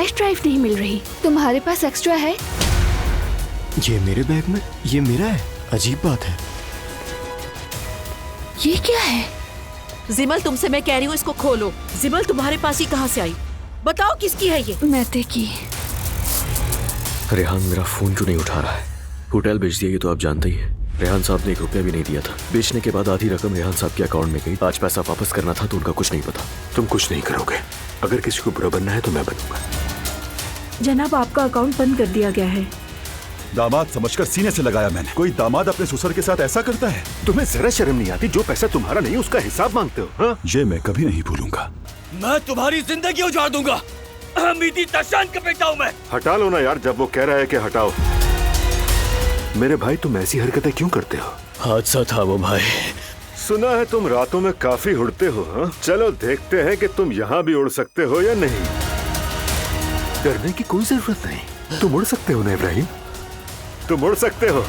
Flash drive नहीं मिल रही। तुम्हारे पास एक्स्ट्रा है? ये मेरे बैग में, ये मेरा है। अजीब बात है। ये क्या है? जिमल, तुमसे मैं कह रही हूँ इसको खोलो। जिमल, तुम्हारे पास ही कहाँ से आई? बताओ किसकी है ये? मैते की। रेहान मेरा फोन क्यों नहीं उठा रहा है? होटल बेच दिया ये तो आप जानते ही हैं। रेहान साहब ने 1 रुपया भी नहीं दिया था। बेचने के बाद आधी रकम रेहान साहब के अकाउंट में गई। आज पैसा वापस करना था तो उनका कुछ नहीं पता। तुम कुछ नहीं करोगे। अगर किसी को बुरा बनना है तो मैं बनूंगा। जनाब, आपका अकाउंट बंद कर दिया गया है। दामाद समझकर सीने से लगाया मैंने। कोई दामाद अपने ससुर के साथ ऐसा करता है? तुम्हें जरा शर्म नहीं आती? जो पैसा तुम्हारा नहीं उसका हिसाब मांगते हो। हाँ? ये मैं कभी नहीं भूलूंगा। मैं तुम्हारी जिंदगी उजाड़ दूंगा। हमीदी तशान का बेटा हूं मैं। हटा लो ना यार, जब वो कह रहा है कि हटाओ। मेरे भाई, तुम ऐसी हरकतें क्यों करते हो? हादसा था वो भाई। सुना है तुम रातों में काफी उड़ते हो। हाँ? चलो देखते हैं कि तुम यहाँ भी उड़ सकते हो या नहीं। डरने की कोई जरूरत नहीं। तुम उड़ सकते हो ना इब्राहिम, तुम उड़ सकते हो।